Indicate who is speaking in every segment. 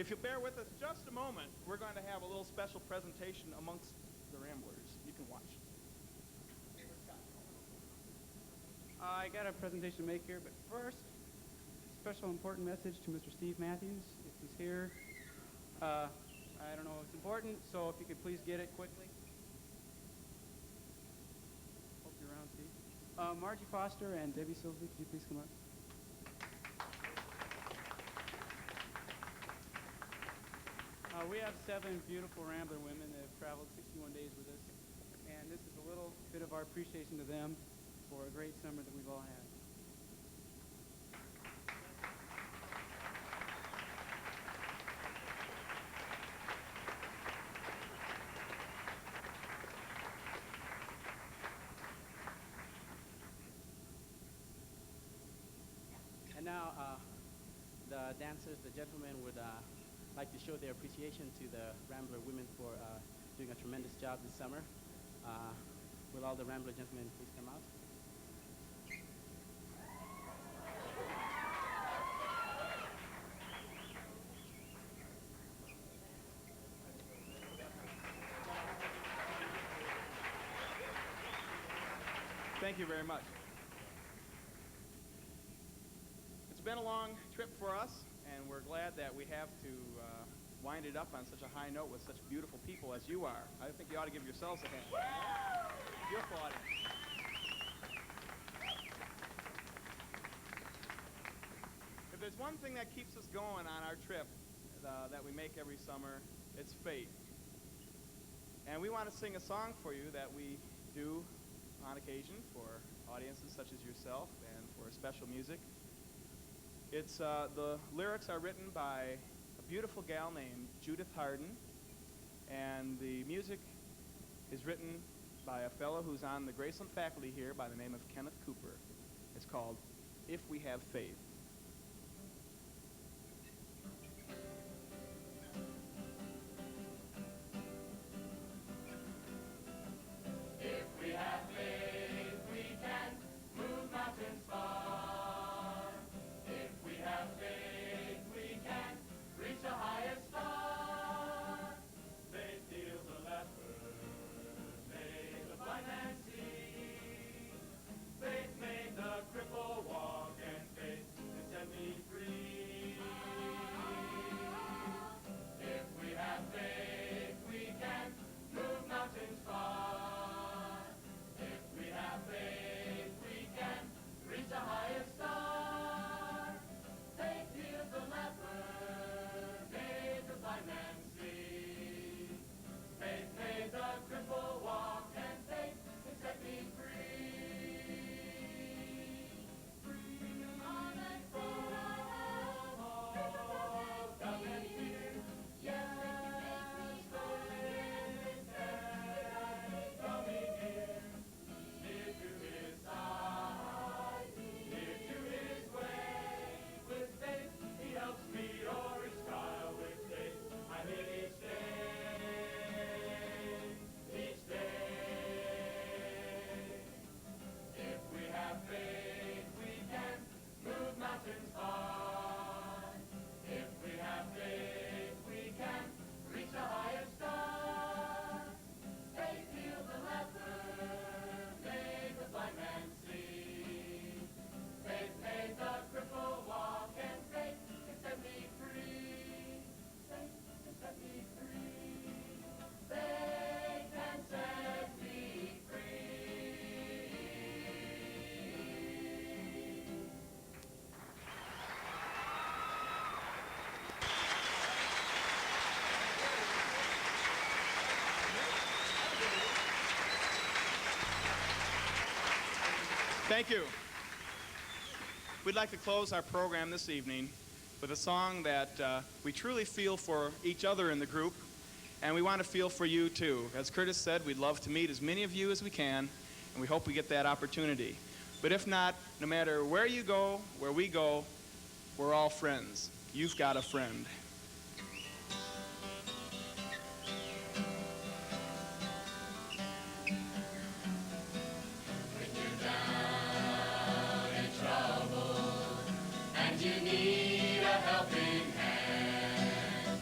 Speaker 1: If you'll bear with us just a moment, we're going to have a little special presentation amongst the Ramblers. You can watch.
Speaker 2: I got a presentation to make here, but first, special important message to Mr. Steve Matthews, if he's here. I don't know if it's important, so if you could please get it quickly. Hope you're around, Steve. Margie Foster and Debbie Silvey, could you please come up? We have 7 beautiful Rambler women that have traveled 61 days with us, and this is a little bit of our appreciation to them for a great summer that we've all had.
Speaker 3: And now the dancers, the gentlemen would like to show their appreciation to the Rambler women for doing a tremendous job this summer. Will all the Rambler gentlemen please come out?
Speaker 1: Thank you very much. It's been a long trip for us, and we're glad that we have to wind it up on such a high note with such beautiful people as you are. I think you ought to give yourselves a hand. Beautiful audience. If there's one thing that keeps us going on our trip that we make every summer, it's faith. And we want to sing a song for you that we do on occasion for audiences such as yourself and for special music. It's the lyrics are written by a beautiful gal named Judith Harden, and the music is written by a fellow who's on the Graceland faculty here by the name of Kenneth Cooper. It's called If We Have Faith. Thank you. We'd like to close our program this evening with a song that we truly feel for each other in the group, and we want to feel for you too. As Curtis said, we'd love to meet as many of you as we can, and we hope we get that opportunity. But if not, no matter where you go, where we go, we're all friends. You've got a friend.
Speaker 4: You need a helping hand.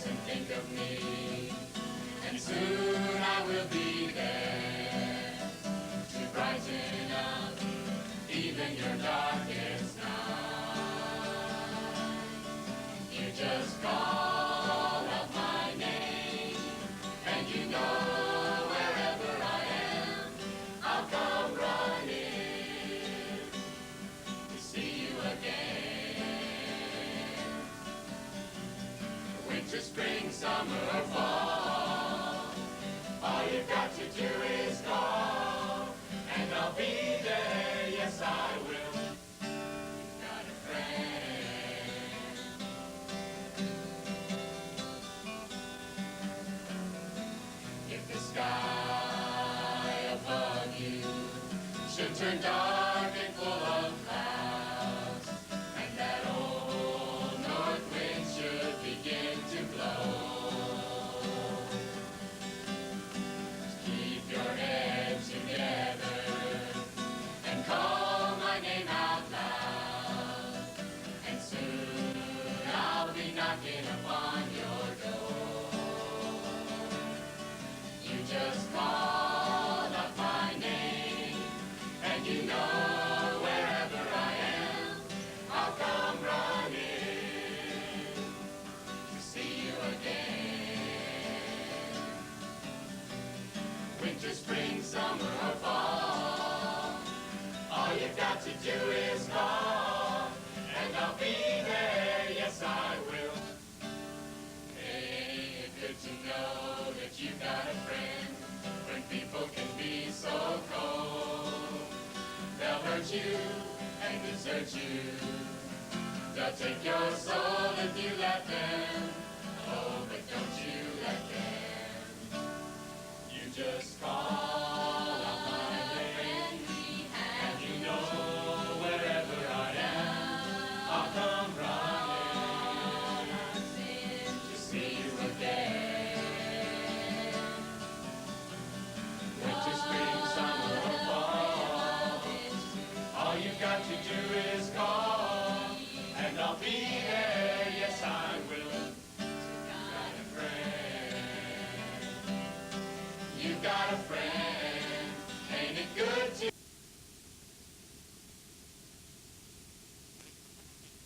Speaker 4: rise and think of me, and soon I will be there to brighten up even your darkest night. You just call out my name, and you know wherever I am, I'll come running to see you again. Winter, spring, summer, or fall, all you've got to do is call, and I'll be there, yes I will. Got a friend. If the sky above you should turn dark and full of clouds, and that old north wind should begin to blow, keep your head together and call my name out loud, and soon I'll be knocking upon your door. You just call out my name, and you know wherever I am, I'll come running to see you again. Winter, spring, summer, or fall, all you've got to do is call, and I'll be there, yes I will. Hey, it's good to know that you've got a friend when people can be so cold. They'll hurt you and desert you. They'll take your soul if you let them. Oh, but don't you let them. You just call out my name, and you know wherever I am, I'll come running to see you again. Winter, spring, summer, or fall, all you've got to do is call, and I'll be there, yes I will. Got a friend. You've got a friend. Ain't it good to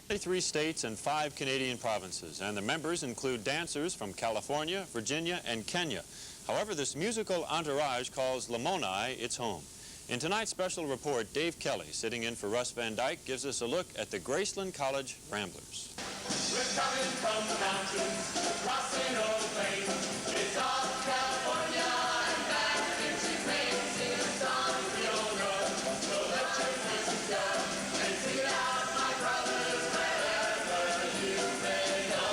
Speaker 5: 23 states and 5 Canadian provinces, and the members include dancers from California, Virginia, and Kenya. However, this musical entourage calls Lamoni its home. In tonight's special report, Dave Kelly, sitting in for Russ Van Dyke, gives us a look at the Graceland College Ramblers.
Speaker 4: We're coming from the mountains, crossing old plains. It's off California and back into Maine. Sing a song we all know, so let your voices go. And sing it out, my brothers, wherever you may go.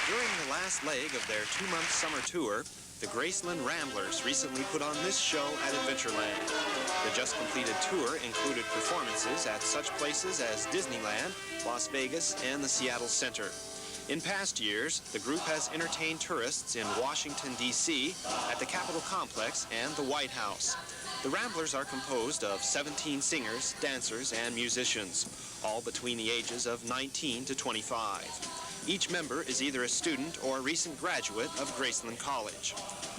Speaker 6: During the last leg of their 2-month summer tour, the Graceland Ramblers recently put on this show at Adventureland. The just-completed tour included performances at such places as Disneyland, Las Vegas, and the Seattle Center. In past years, the group has entertained tourists in Washington, D.C., at the Capitol Complex, and the White House. The Ramblers are composed of 17 singers, dancers, and musicians, all between the ages of 19 to 25. Each member is either a student or a recent graduate of Graceland College.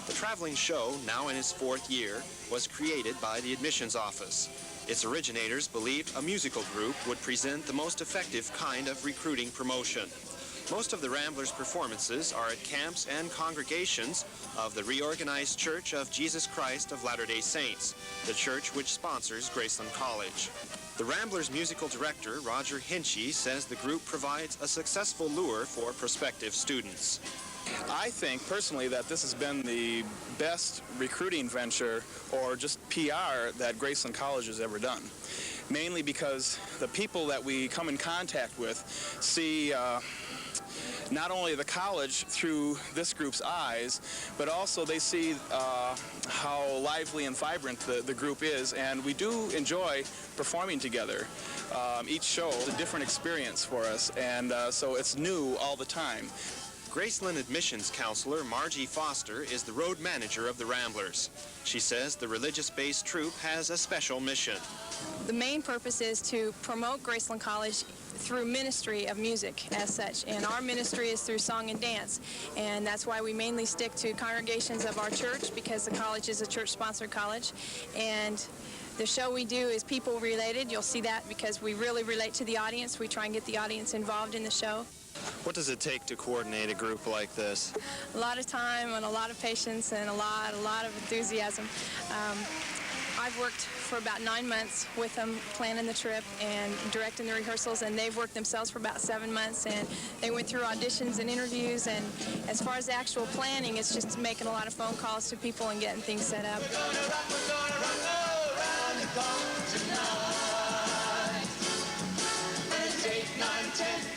Speaker 6: The traveling show, now in its 4th year, was created by the admissions office. Its originators believed a musical group would present the most effective kind of recruiting promotion. Most of the Ramblers' performances are at camps and congregations of the reorganized Church of Jesus Christ of Latter-day Saints, the church which sponsors Graceland College. The Ramblers' musical director, Roger Hinchy, says the group provides a successful lure for prospective students.
Speaker 7: I think personally that this has been the best recruiting venture or just PR that Graceland College has ever done. Mainly because the people that we come in contact with see not only the college through this group's eyes, but also they see how lively and vibrant the group is, and we do enjoy performing together. Each show is a different experience for us, and so it's new all the time.
Speaker 6: Graceland admissions counselor Margie Foster is the road manager of the Ramblers. She says the religious-based troupe has a special mission.
Speaker 8: The main purpose is to promote Graceland College through ministry of music as such, and our ministry is through song and dance, and that's why we mainly stick to congregations of our church, because the college is a church-sponsored college. And the show we do is people related. You'll see that because we really relate to the audience. We try and get the audience involved in the show.
Speaker 6: What does it take to coordinate a group like this?
Speaker 8: A lot of time and a lot of patience and a lot of enthusiasm. I've worked for about 9 months with them planning the trip and directing the rehearsals, and they've worked themselves for about 7 months, and they went through auditions and interviews, and as far as the actual planning, it's just making a lot of phone calls to people and getting things set up.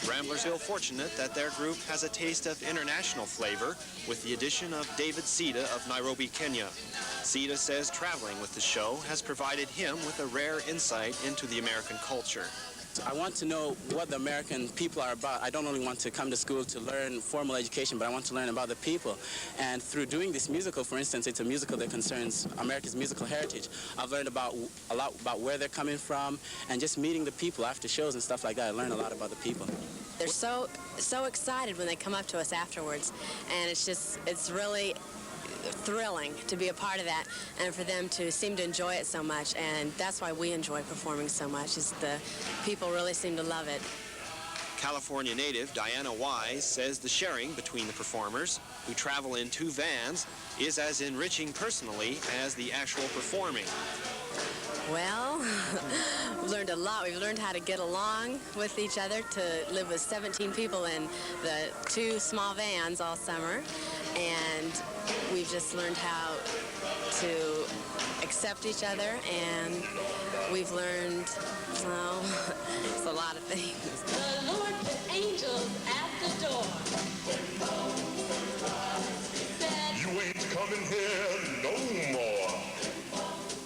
Speaker 6: Ramblers feel fortunate that their group has a taste of international flavor with the addition of David Sita of Nairobi, Kenya. Sita says traveling with the show has provided him with a rare insight into the American culture.
Speaker 3: I want to know what the American people are about. I don't only want to come to school to learn formal education, but I want to learn about the people. And through doing this musical, for instance, it's a musical that concerns America's musical heritage. I've learned a lot about where they're coming from, and just meeting the people after shows and stuff like that, I learned a lot about the people.
Speaker 9: They're so excited when they come up to us afterwards, and it's really thrilling to be a part of that and for them to seem to enjoy it so much, and that's why we enjoy performing so much, is the people really seem to love it.
Speaker 6: California native Diana Wise says the sharing between the performers, who travel in 2 vans, is as enriching personally as the actual performing.
Speaker 9: Well, we've learned a lot. We've learned how to get along with each other, to live with 17 people in the 2 small vans all summer, and we've just learned how to accept each other, and we've learned, well, it's a lot of things.
Speaker 10: The Lord put angels at the door.
Speaker 11: You ain't coming here no more.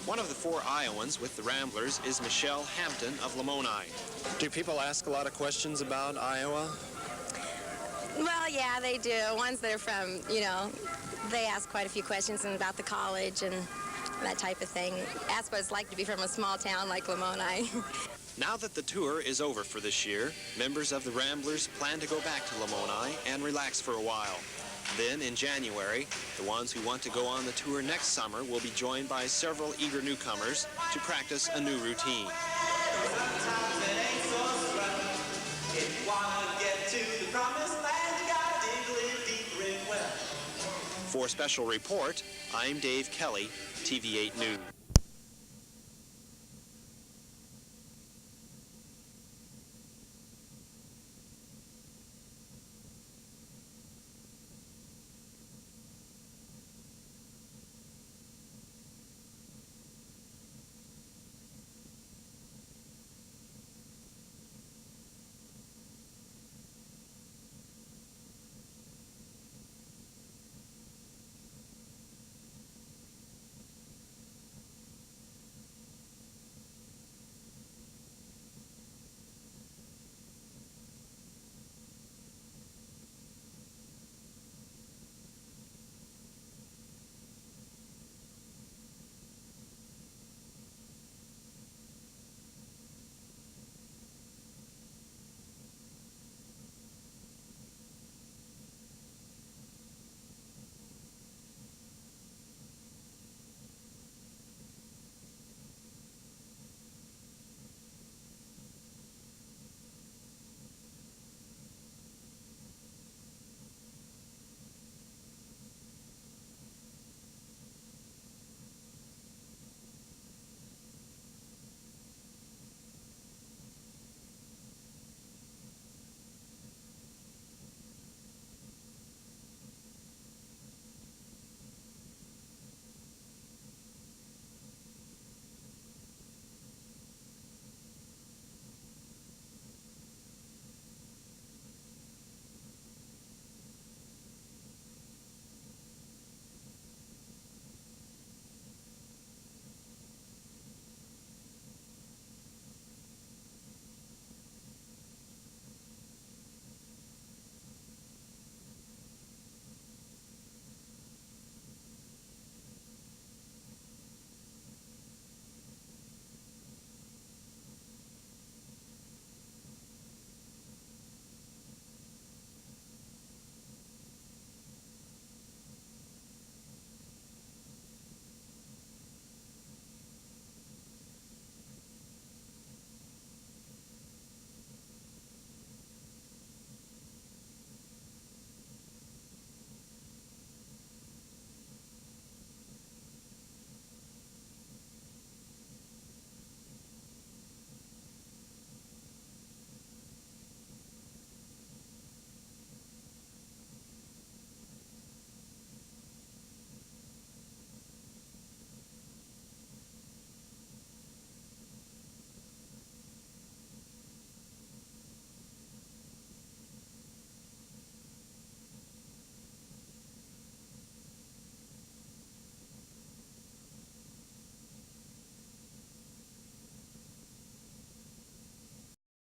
Speaker 6: One of the 4 Iowans with the Ramblers is Michelle Hampton of Lamoni. Do people ask a lot of questions about Iowa?
Speaker 12: Well, yeah, they do. Ones that are from, they ask quite a few questions about the college and that type of thing. Ask what it's like to be from a small town like Lamoni.
Speaker 6: Now that the tour is over for this year, members of the Ramblers plan to go back to Lamoni and relax for a while. Then, in January, the ones who want to go on the tour next summer will be joined by several eager newcomers to practice a new routine. For Special Report, I'm Dave Kelly, TV8 News.